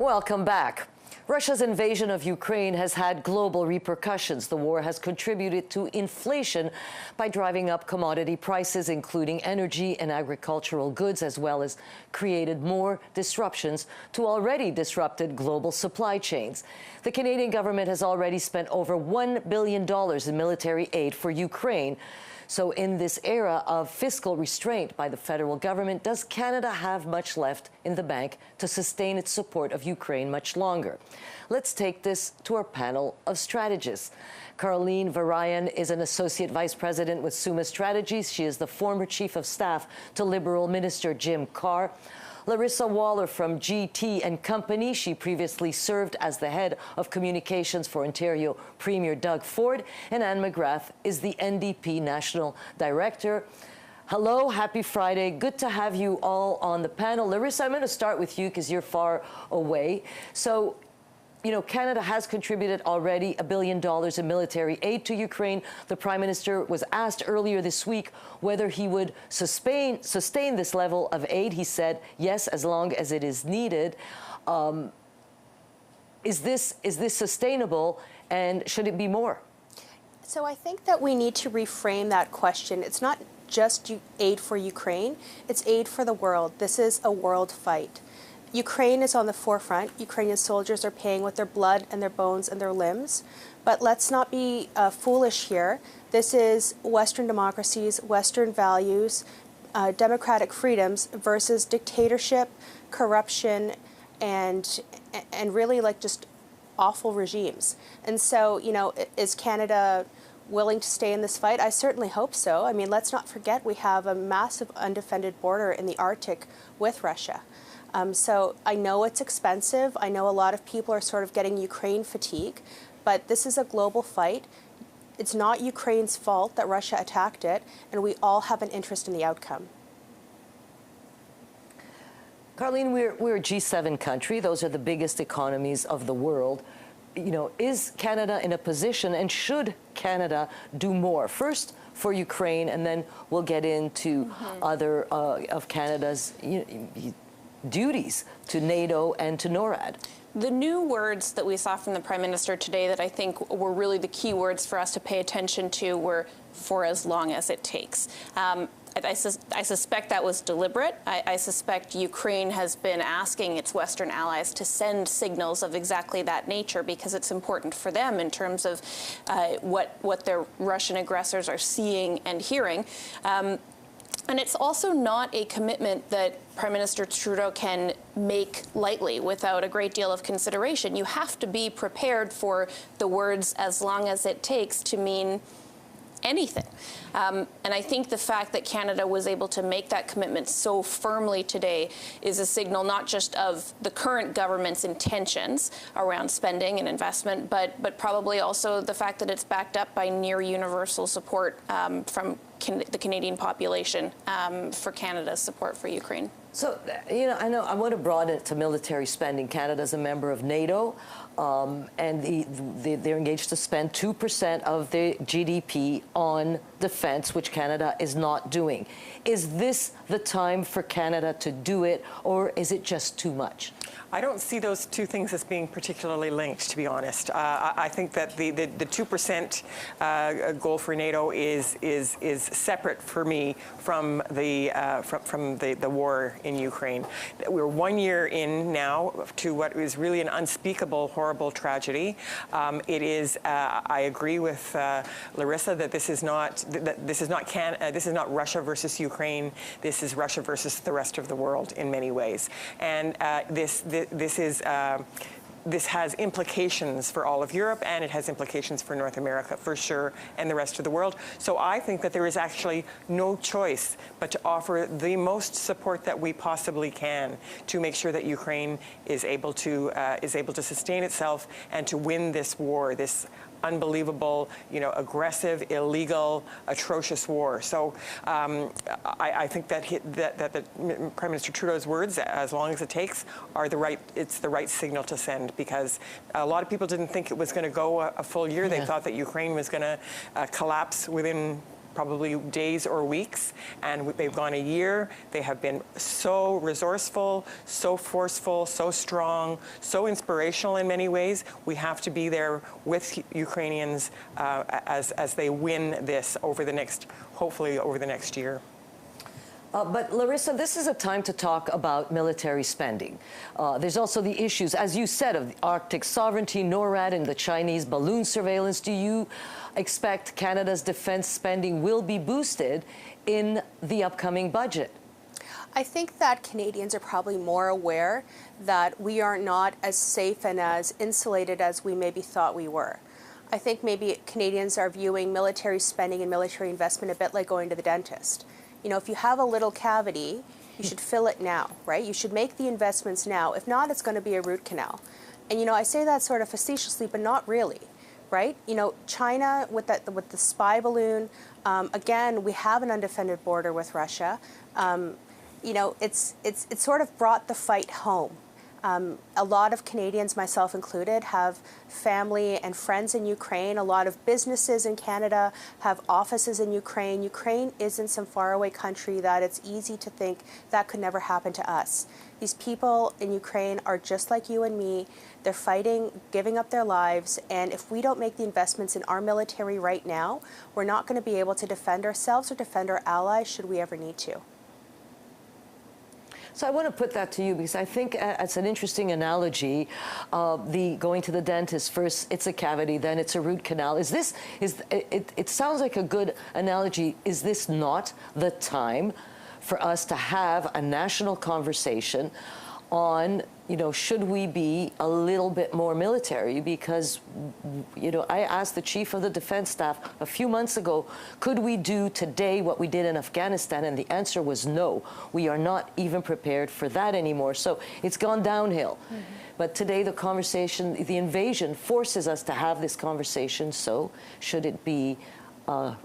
Welcome back. Russia's invasion of Ukraine has had global repercussions. The war has contributed to inflation by driving up commodity prices, including energy and agricultural goods, as well as created more disruptions to already disrupted global supply chains. The Canadian government has already spent over $1 billion in military aid for Ukraine. So in this era of fiscal restraint by the federal government, does Canada have much left in the bank to sustain its support of Ukraine much longer? Let's take this to our panel of strategists. Caroline Varayan is an associate vice president with Summa Strategies. She is the former chief of staff to Liberal Minister Jim Carr. Larissa Waller from GT and Company. She previously served as the head of communications for Ontario Premier Doug Ford. And Anne McGrath is the NDP National Director. Hello, happy Friday. Good to have you all on the panel. Larissa, I'm going to start with you because you're far away. So, you know, Canada has contributed already $1 billion in military aid to Ukraine. The Prime Minister was asked earlier this week whether he would sustain this level of aid. He said, yes, as long as it is needed. Is this sustainable, and should it be more? So I think that we need to reframe that question. It's not just aid for Ukraine, it's aid for the world. This is a world fight. Ukraine is on the forefront. Ukrainian soldiers are paying with their blood and their bones and their limbs. But let's not be foolish here. This is Western democracies, Western values, democratic freedoms versus dictatorship, corruption, and really like just awful regimes. And so, you know, is Canada willing to stay in this fight? I certainly hope so. I mean, let's not forget we have a massive undefended border in the Arctic with Russia. So I know it's expensive. I know a lot of people are sort of getting Ukraine fatigue, but this is a global fight. It's not Ukraine's fault that Russia attacked it, and we all have an interest in the outcome. Caroline, we're a G7 country. Those are the biggest economies of the world. You know, is Canada in a position, and should Canada do more? First for Ukraine, and then we'll get into other of Canada's duties to NATO and to NORAD. The new words that we saw from the Prime Minister today that I think were really the key words for us to pay attention to were "for as long as it takes." I suspect that was deliberate. I suspect Ukraine has been asking its Western allies to send signals of exactly that nature because it's important for them in terms of what their Russian aggressors are seeing and hearing. And it's also not a commitment that Prime Minister Trudeau can make lightly without a great deal of consideration. You have to be prepared for the words "as long as it takes" to mean anything. And I think the fact that Canada was able to make that commitment so firmly today is a signal not just of the current government's intentions around spending and investment, but probably also the fact that it's backed up by near universal support from the Canadian population for Canada's support for Ukraine. So, you know, I want to broaden it to military spending. Canada's a member of NATO, and they're engaged to spend 2% of the GDP on defense, which Canada is not doing. Is this the time for Canada to do it, or is it just too much? I don't see those two things as being particularly linked, to be honest. I think that the 2% goal for NATO is separate for me from the war in Ukraine. We're 1 year in now to what is really an unspeakable, horrible tragedy. It is. I agree with Larissa that this is not Russia versus Ukraine. This is Russia versus the rest of the world in many ways, and this has implications for all of Europe, and it has implications for North America for sure, and the rest of the world. So I think that there is actually no choice but to offer the most support that we possibly can to make sure that Ukraine is able to sustain itself and to win this war, this unbelievable, aggressive, illegal, atrocious war. So I think that the Prime Minister Trudeau's words, "as long as it takes," are it's the right signal to send, because a lot of people didn't think it was going to go a full year. They thought that Ukraine was going to collapse within probably days or weeks, and they've gone a year. They have been so resourceful, so forceful, so strong, so inspirational in many ways. We have to be there with Ukrainians as they win this over the next, hopefully over the next year. But Larissa, this is a time to talk about military spending. There's also the issues, as you said, of the Arctic sovereignty, NORAD, and the Chinese balloon surveillance. Do you expect Canada's defense spending will be boosted in the upcoming budget? I think that Canadians are probably more aware that we are not as safe and as insulated as we maybe thought we were. I think maybe Canadians are viewing military spending and military investment a bit like going to the dentist. You know, if you have a little cavity, you should fill it now, right? You should make the investments now. If not, it's going to be a root canal. And, you know, I say that sort of facetiously, but not really, right? You know, China with the spy balloon, again, we have an undefended border with Russia. You know, it's sort of brought the fight home. A lot of Canadians, myself included, have family and friends in Ukraine. A lot of businesses in Canada have offices in Ukraine. Ukraine isn't some faraway country that it's easy to think that could never happen to us. These people in Ukraine are just like you and me. They're fighting, giving up their lives, and if we don't make the investments in our military right now, we're not going to be able to defend ourselves or defend our allies should we ever need to. So I want to put that to you because I think it's an interesting analogy. The going to the dentist, first it's a cavity, then it's a root canal. It sounds like a good analogy. Is this not the time for us to have a national conversation on, you know, should we be a little bit more military? Because, you know, I asked the chief of the defense staff a few months ago, could we do today what we did in Afghanistan? And the answer was no. We are not even prepared for that anymore. So it's gone downhill. Mm-hmm. But today the conversation, the invasion forces us to have this conversation. So should it be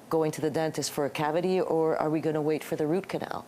going to the dentist for a cavity, or are we going to wait for the root canal?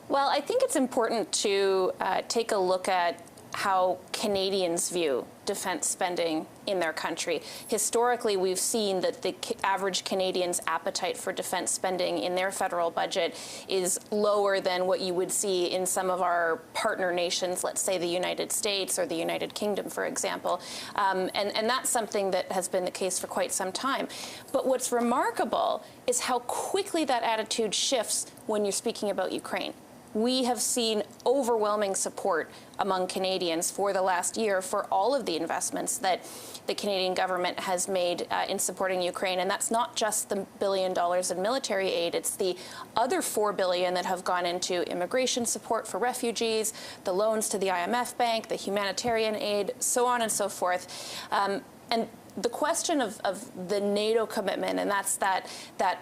Well, I think it's important to take a look at how Canadians view defense spending in their country. Historically, we've seen that the average Canadian's appetite for defense spending in their federal budget is lower than what you would see in some of our partner nations, let's say the United States or the United Kingdom, for example. And that's something that has been the case for quite some time. But what's remarkable is how quickly that attitude shifts when you're speaking about Ukraine. We have seen overwhelming support among Canadians for the last year for all of the investments that the Canadian government has made in supporting Ukraine. And that's not just the $1 billion in military aid. It's the other $4 billion that have gone into immigration support for refugees, the loans to the IMF Bank, the humanitarian aid, so on and so forth. And the question of the NATO commitment, and that's that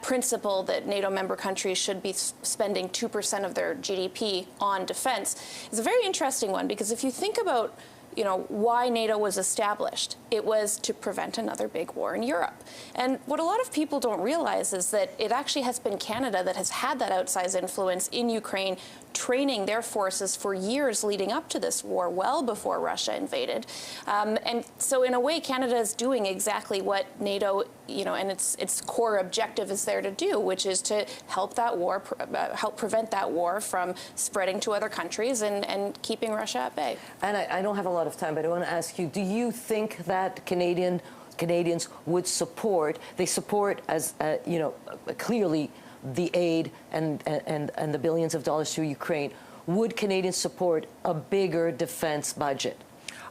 principle that NATO member countries should be spending 2% of their GDP on defense, is a very interesting one, because if you think about, you know, why NATO was established, it was to prevent another big war in Europe. And what a lot of people don't realize is that it actually has been Canada that has had that outsized influence in Ukraine, training their forces for years leading up to this war, well before Russia invaded. And so in a way, Canada is doing exactly what NATO, you know, and its core objective is there to do, which is to help that war, help prevent that war from spreading to other countries and keeping Russia at bay. And I don't have a lot of time, but I want to ask you, do you think that Canadians would support, as, you know, clearly the aid and the billions of dollars to Ukraine, would Canadians support a bigger defense budget?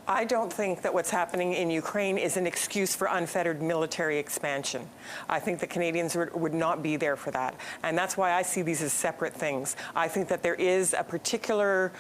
I don't think that what's happening in Ukraine is an excuse for unfettered military expansion. I think the Canadians would not be there for that. And that's why I see these as separate things. I think that there is a particular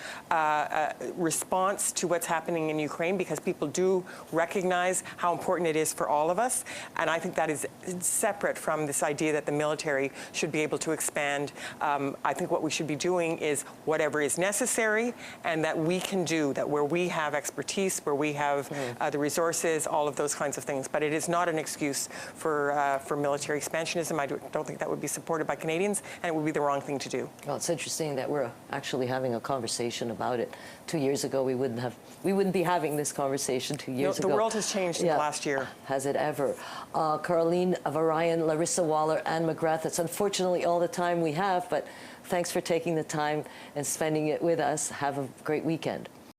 response to what's happening in Ukraine because people do recognize how important it is for all of us. And I think that is separate from this idea that the military should be able to expand. I think what we should be doing is whatever is necessary and that we can do, that where we have expertise peace, where we have the resources, all of those kinds of things. But it is not an excuse for military expansionism. I don't think that would be supported by Canadians, and it would be the wrong thing to do. Well, it's interesting that we're actually having a conversation about it. 2 years ago, we wouldn't be having this conversation 2 years ago. The world has changed in the last year. Has it ever? Caroline Varian, Larissa Waller, Anne McGrath, that's unfortunately all the time we have, but thanks for taking the time and spending it with us. Have a great weekend.